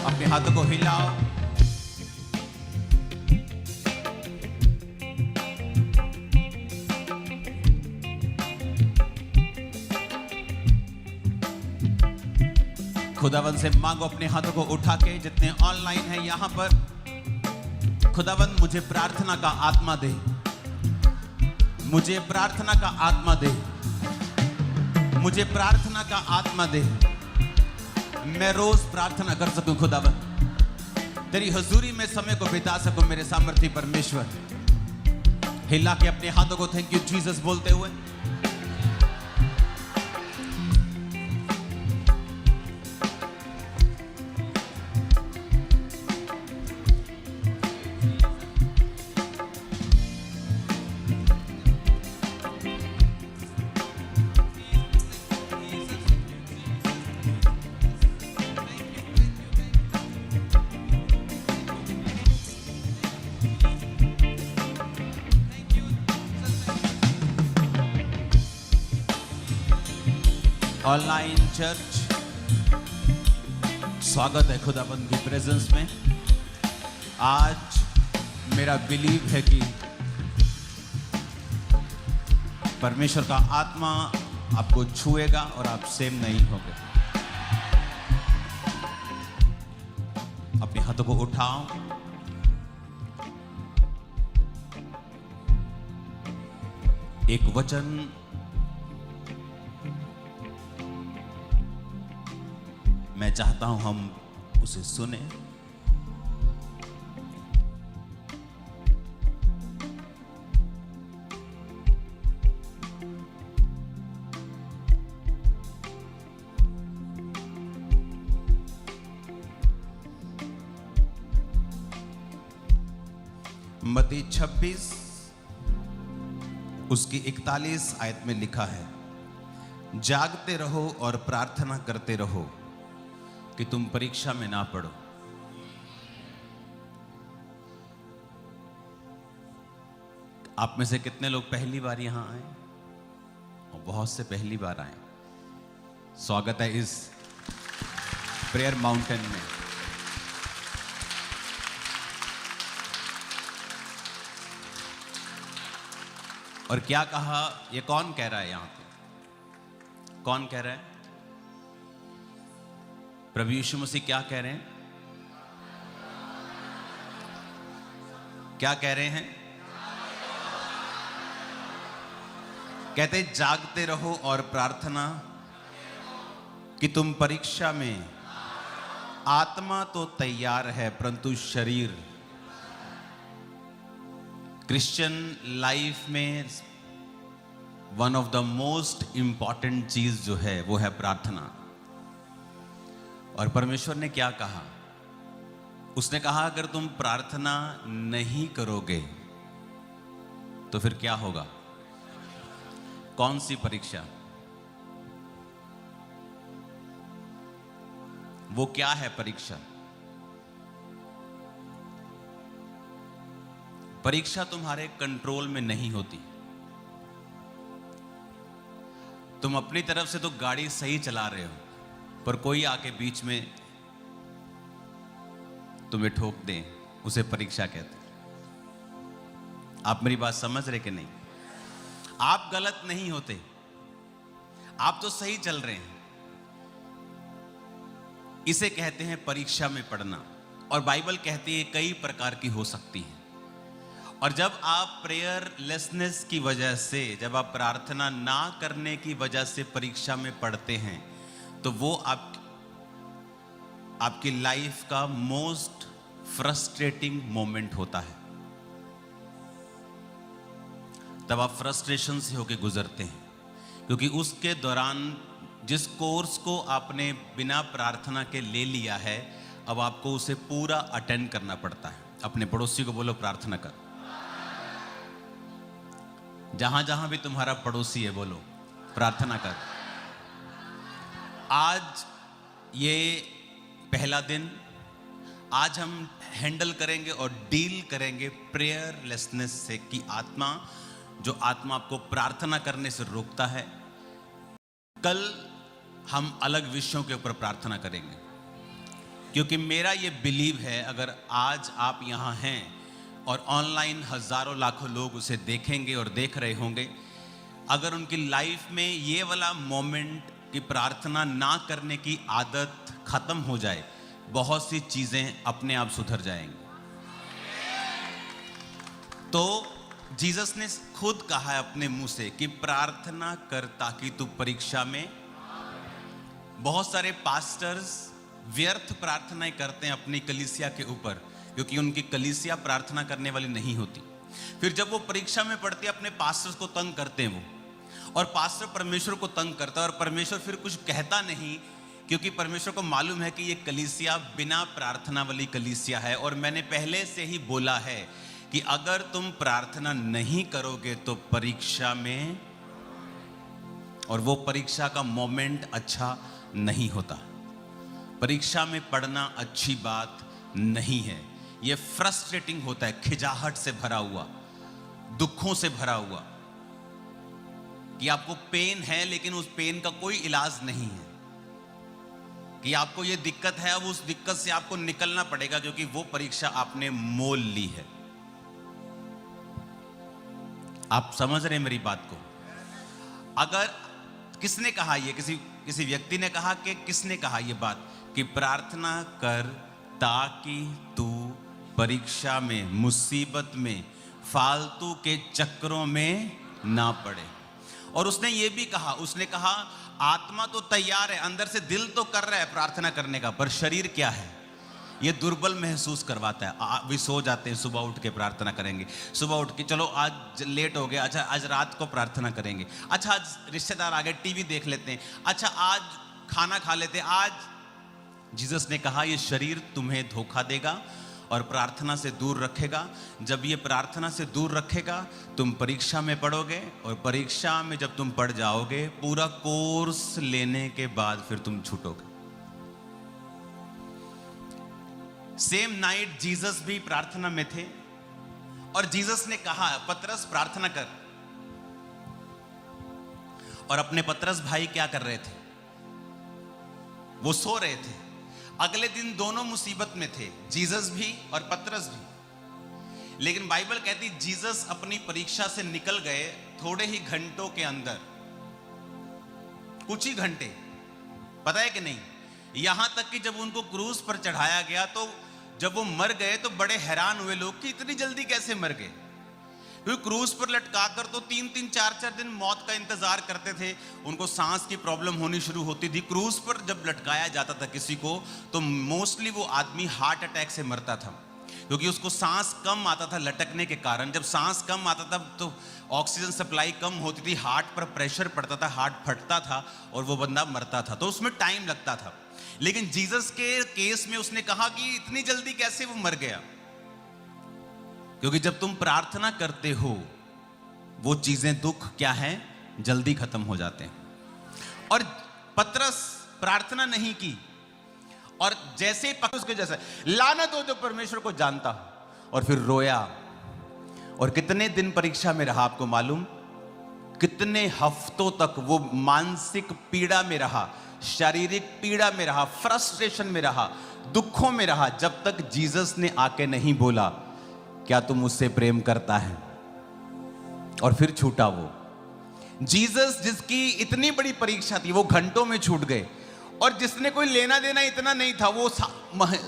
अपने हाथों को हिलाओ। खुदावन से मांगो अपने हाथों को उठा के, जितने ऑनलाइन है यहां पर, खुदावन मुझे प्रार्थना का आत्मा दे, मुझे प्रार्थना का आत्मा दे, मुझे प्रार्थना का आत्मा दे। मैं रोज प्रार्थना कर सकूं खुदावन, तेरी हुजूरी में समय को बिता सकूं मेरे सामर्थी परमेश्वर। हिला के अपने हाथों को थैंक यू जीसस बोलते हुए ऑनलाइन चर्च, स्वागत है खुदाबंद की प्रेजेंस में। आज मेरा बिलीव है कि परमेश्वर का आत्मा आपको छुएगा और आप सेम नहीं होगे। अपने हाथों को उठाओ, एक वचन मैं चाहता हूं हम उसे सुने। मत्ती 26 उसकी 41 आयत में लिखा है, जागते रहो और प्रार्थना करते रहो कि तुम परीक्षा में ना पड़ो। आप में से कितने लोग पहली बार यहां आए और बहुत से पहली बार आए? स्वागत है इस प्रेयर माउंटेन में। और क्या कहा, ये कौन कह रहा है यहां पे? कौन कह रहा है? प्रभु यीशु मसीह क्या कह रहे हैं? क्या कह रहे हैं? कहते जागते रहो और प्रार्थना कि तुम परीक्षा में, आत्मा तो तैयार है परंतु शरीर। क्रिश्चियन लाइफ में one of the most important चीज जो है वो है प्रार्थना। और परमेश्वर ने क्या कहा? उसने कहा अगर तुम प्रार्थना नहीं करोगे तो फिर क्या होगा? कौन सी परीक्षा? वो क्या है परीक्षा? परीक्षा तुम्हारे कंट्रोल में नहीं होती। तुम अपनी तरफ से तो गाड़ी सही चला रहे हो, पर कोई आके बीच में तुम्हें ठोक दे, उसे परीक्षा कहते हैं। आप मेरी बात समझ रहे कि नहीं? आप गलत नहीं होते, आप तो सही चल रहे हैं। इसे कहते हैं परीक्षा में पड़ना। और बाइबल कहती है कई प्रकार की हो सकती है। और जब आप प्रेयरलेसनेस की वजह से, जब आप प्रार्थना ना करने की वजह से परीक्षा में पढ़ते हैं, तो वो आपकी लाइफ का मोस्ट फ्रस्ट्रेटिंग मोमेंट होता है। तब आप फ्रस्ट्रेशन से होके गुजरते हैं, क्योंकि उसके दौरान जिस कोर्स को आपने बिना प्रार्थना के ले लिया है, अब आपको उसे पूरा अटेंड करना पड़ता है। अपने पड़ोसी को बोलो प्रार्थना कर। जहां जहां भी तुम्हारा पड़ोसी है बोलो प्रार्थना कर। आज ये पहला दिन, आज हम हैंडल करेंगे और डील करेंगे प्रेयरलेसनेस से की आत्मा, जो आत्मा आपको प्रार्थना करने से रोकता है। कल हम अलग विषयों के ऊपर प्रार्थना करेंगे, क्योंकि मेरा ये बिलीव है, अगर आज आप यहाँ हैं और ऑनलाइन हजारों लाखों लोग उसे देखेंगे और देख रहे होंगे, अगर उनकी लाइफ में ये वाला मोमेंट की प्रार्थना ना करने की आदत खत्म हो जाए, बहुत सी चीजें अपने आप सुधर जाएंगी। तो जीसस ने खुद कहा है अपने मुंह से कि प्रार्थना कर ताकि तू परीक्षा में। बहुत सारे पास्टर्स व्यर्थ प्रार्थनाएं करते हैं अपनी कलीसिया के ऊपर, क्योंकि उनकी कलीसिया प्रार्थना करने वाली नहीं होती। फिर जब वो परीक्षा में पड़ते हैं, अपने पास्टर्स को तंग करते हैं वो, और पास्टर परमेश्वर को तंग करता है, और परमेश्वर फिर कुछ कहता नहीं, क्योंकि परमेश्वर को मालूम है कि ये कलीसिया बिना प्रार्थना वाली कलीसिया है। और मैंने पहले से ही बोला है कि अगर तुम प्रार्थना नहीं करोगे तो परीक्षा में, और वो परीक्षा का मोमेंट अच्छा नहीं होता। परीक्षा में पढ़ना अच्छी बात नहीं है, ये फ्रस्ट्रेटिंग होता है, खिजाहट से भरा हुआ, दुखों से भरा हुआ, कि आपको पेन है लेकिन उस पेन का कोई इलाज नहीं है, कि आपको ये दिक्कत है, अब उस दिक्कत से आपको निकलना पड़ेगा, क्योंकि वो परीक्षा आपने मोल ली है। आप समझ रहे हैं मेरी बात को? अगर किसने कहा ये, किसी व्यक्ति ने कहा कि किसने कहा ये बात कि प्रार्थना कर ताकि तू परीक्षा में, मुसीबत में, फालतू के चक्करों में ना पड़े। और उसने ये भी कहा, उसने कहा आत्मा तो तैयार है, अंदर से दिल तो कर रहा है प्रार्थना करने का, पर शरीर क्या है, ये दुर्बल महसूस करवाता है। भी सो जाते हैं, सुबह उठ के प्रार्थना करेंगे, सुबह उठ के चलो आज लेट हो गया, अच्छा आज रात को प्रार्थना करेंगे, अच्छा आज रिश्तेदार आ गए टीवी देख लेते हैं, अच्छा आज खाना खा लेते हैं। आज जीसस ने कहा ये शरीर तुम्हें धोखा देगा और प्रार्थना से दूर रखेगा। जब ये प्रार्थना से दूर रखेगा, तुम परीक्षा में पढ़ोगे, और परीक्षा में जब तुम पढ़ जाओगे, पूरा कोर्स लेने के बाद फिर तुम छूटोगे। सेम नाइट जीसस भी प्रार्थना में थे, और जीसस ने कहा पतरस प्रार्थना कर। और अपने पतरस भाई क्या कर रहे थे? वो सो रहे थे। अगले दिन दोनों मुसीबत में थे, जीसस भी और पतरस भी। लेकिन बाइबल कहती जीसस अपनी परीक्षा से निकल गए थोड़े ही घंटों के अंदर, कुछ ही घंटे, पता है कि नहीं? यहां तक कि जब उनको क्रूस पर चढ़ाया गया, तो जब वो मर गए तो बड़े हैरान हुए लोग कि इतनी जल्दी कैसे मर गए। क्योंकि क्रूस पर लटकाकर तो 3-3, 4-4 दिन मौत का इंतजार करते थे। उनको सांस की प्रॉब्लम होनी शुरू होती थी। क्रूस पर जब लटकाया जाता था किसी को, तो मोस्टली वो आदमी हार्ट अटैक से मरता था, क्योंकि उसको सांस कम आता था लटकने के कारण। जब सांस कम आता था तो ऑक्सीजन सप्लाई कम होती थी, हार्ट पर प्रेशर पड़ता था, हार्ट फटता था और वो बंदा मरता था। तो उसमें टाइम लगता था। लेकिन जीसस के केस में उसने कहा कि इतनी जल्दी कैसे वो मर गया? क्योंकि जब तुम प्रार्थना करते हो, वो चीजें, दुख क्या है, जल्दी खत्म हो जाते हैं। और पतरस प्रार्थना नहीं की, और जैसे ही पतरस के जैसा लानत हो जो परमेश्वर को जानता हो, और फिर रोया। और कितने दिन परीक्षा में रहा आपको मालूम? कितने हफ्तों तक वो मानसिक पीड़ा में रहा, शारीरिक पीड़ा में रहा, फ्रस्ट्रेशन में रहा, दुखों में रहा, जब तक जीसस ने आके नहीं बोला क्या तुम मुझसे प्रेम करता है? और फिर छूटा वो जीसस, जिसकी इतनी बड़ी परीक्षा थी, वो घंटों में छूट गए। और जिसने कोई लेना देना इतना नहीं था, वो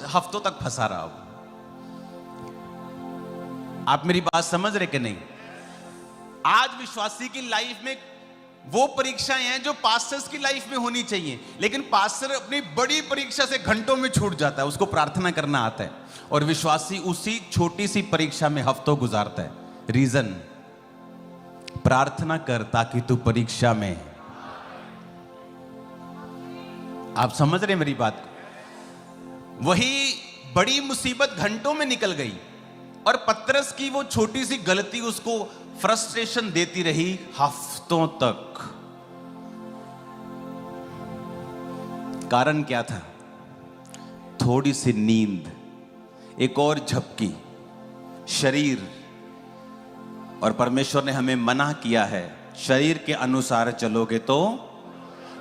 हफ्तों तक फंसा रहा। आप मेरी बात समझ रहे कि नहीं? आज विश्वासी की लाइफ में वो परीक्षाएं हैं जो पास्टर्स की लाइफ में होनी चाहिए, लेकिन पास्टर अपनी बड़ी परीक्षा से घंटों में छूट जाता है, उसको प्रार्थना करना आता है, और विश्वासी उसी छोटी सी परीक्षा में हफ्तों गुजारता है। रीजन, प्रार्थना कर ताकि तू परीक्षा में। आप समझ रहे मेरी बात को? वही बड़ी मुसीबत घंटों में निकल गई, और पतरस की वो छोटी सी गलती उसको फ्रस्ट्रेशन देती रही हफ्तों तक। कारण क्या था? थोड़ी सी नींद, एक और झपकी, शरीर। और परमेश्वर ने हमें मना किया है, शरीर के अनुसार चलोगे तो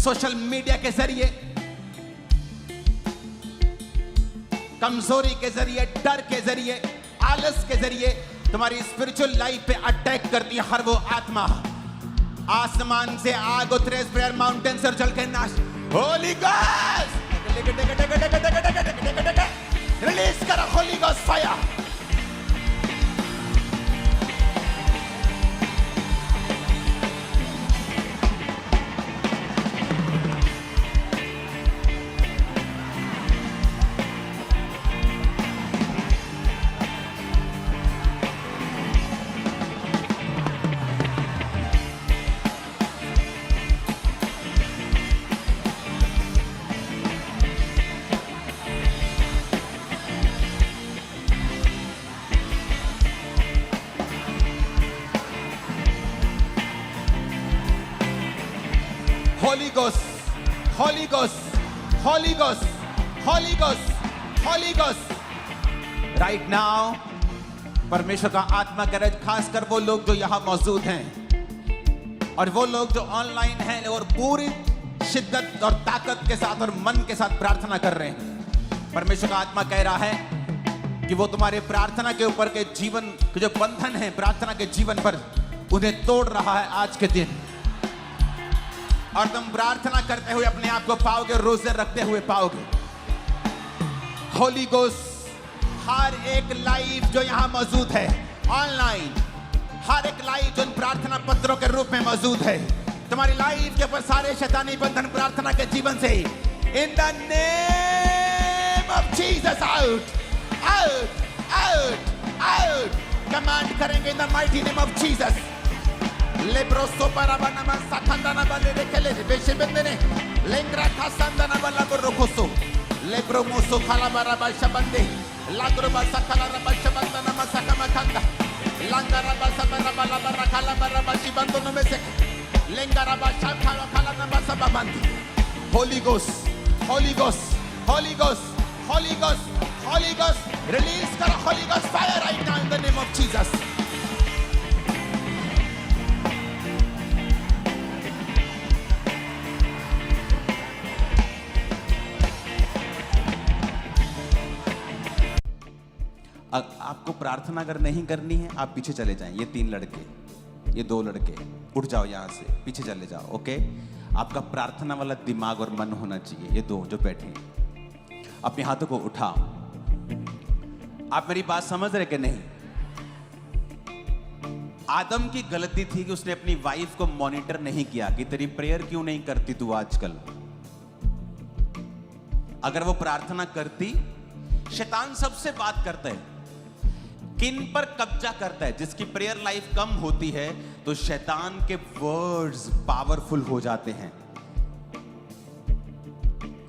सोशल मीडिया के जरिए, कमजोरी के जरिए, डर के जरिए, आलस के जरिए तुम्हारी स्पिरिचुअल लाइफ पे अटैक करती है हर वो आत्मा। आसमान से आग उतरे, प्रेयर माउंटेन से जल के नाश। होली गॉस्ट रिलीज करो, Holi ghost fire. Holy Ghost, Holy Ghost, Holy Ghost, Holy Ghost, Holy Ghost. Right now, परमेश्वर का आत्मा कह रहा है, खासकर वो लोग जो यहाँ मौजूद हैं और वो लोग जो ऑनलाइन हैं और पूरी शिद्दत और ताकत के साथ और मन के साथ प्रार्थना कर रहे हैं। परमेश्वर का आत्मा कह रहा है कि वो तुम्हारे प्रार्थना के ऊपर के जीवन के जो बंधन है, प्रार्थना के जीवन पर, उन्हें तोड़ रहा है आज के दिन। और तुम प्रार्थना करते हुए अपने आप को पाओगे, रोजे रखते हुए पाओगे। होली गोस्ट हर एक लाइफ जो यहां मौजूद है ऑनलाइन, हर एक लाइफ जो इन प्रार्थना पत्रों के रूप में मौजूद है, तुम्हारी लाइफ के ऊपर सारे शैतानी बंधन प्रार्थना के जीवन से in the name of Jesus out out out out command करेंगे in the mighty name of Jesus. लेब्रोसो parabanama sakandana balere kele beshe bendene lengra kasandana balabo rokoso lebromoso kalabara bashabande lagroba sakalara bashabandana masakama kanda langara basabara balabara kalabara bashibando no mesek lengara bashakala kalana basabandi. Holy Ghost, Holy Ghost, Holy Ghost, Holy Ghost, Holy Ghost, release karo Holy Ghost fire right now in the name of Jesus. आपको प्रार्थना अगर नहीं करनी है, आप पीछे चले जाएं। ये 3 लड़के, ये 2 लड़के, उठ जाओ यहां से, पीछे चले जाओ। ओके, आपका प्रार्थना वाला दिमाग और मन होना चाहिए। ये 2 जो बैठे हैं, अपने हाथों को उठाओ। आप मेरी बात समझ रहे कि नहीं? आदम की गलती थी कि उसने अपनी वाइफ को मॉनिटर नहीं किया कि तेरी प्रेयर क्यों नहीं करती तू आजकल। अगर वो प्रार्थना करती, शैतान सबसे बात करता है, किन पर कब्जा करता है? जिसकी प्रेयर लाइफ कम होती है तो शैतान के वर्ड्स पावरफुल हो जाते हैं,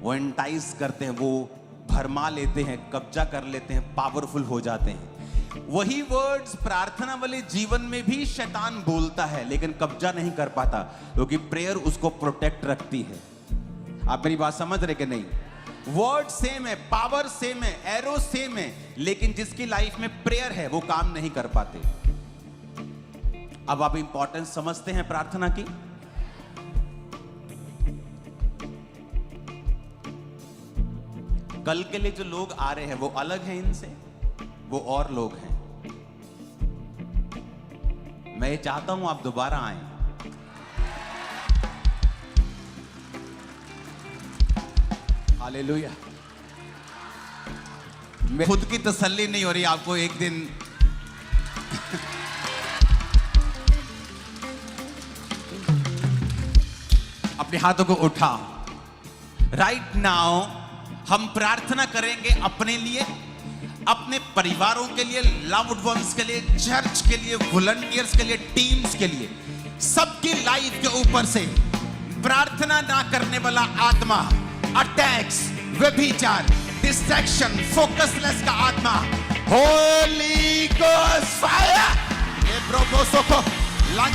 वो एंटाइज करते हैं, वो भरमा लेते हैं, कब्जा कर लेते हैं, पावरफुल हो जाते हैं। वही वर्ड्स प्रार्थना वाले जीवन में भी शैतान बोलता है, लेकिन कब्जा नहीं कर पाता क्योंकि प्रेयर उसको प्रोटेक्ट रखती है। आप मेरी बात समझ रहे कि नहीं? वर्ड सेम है, पावर सेम है, एरो सेम है, लेकिन जिसकी लाइफ में प्रेयर है वो काम नहीं कर पाते। अब आप इंपॉर्टेंस समझते हैं प्रार्थना की? कल के लिए जो लोग आ रहे हैं वो अलग हैं इनसे, वो और लोग हैं। मैं ये चाहता हूं आप दोबारा आएं। हालेलुया। खुद की तसल्ली नहीं हो रही आपको एक दिन अपने हाथों को उठा। राइट नाउ हम प्रार्थना करेंगे अपने लिए, अपने परिवारों के लिए, लव्ड वंस के लिए, चर्च के लिए, वॉलंटियर्स के लिए, टीम्स के लिए, सबकी लाइफ के ऊपर से प्रार्थना ना करने वाला आत्मा, अटैक्स, व्यभिचार, डिस्ट्रैक्शन, फोकसलेस का आत्मा, होली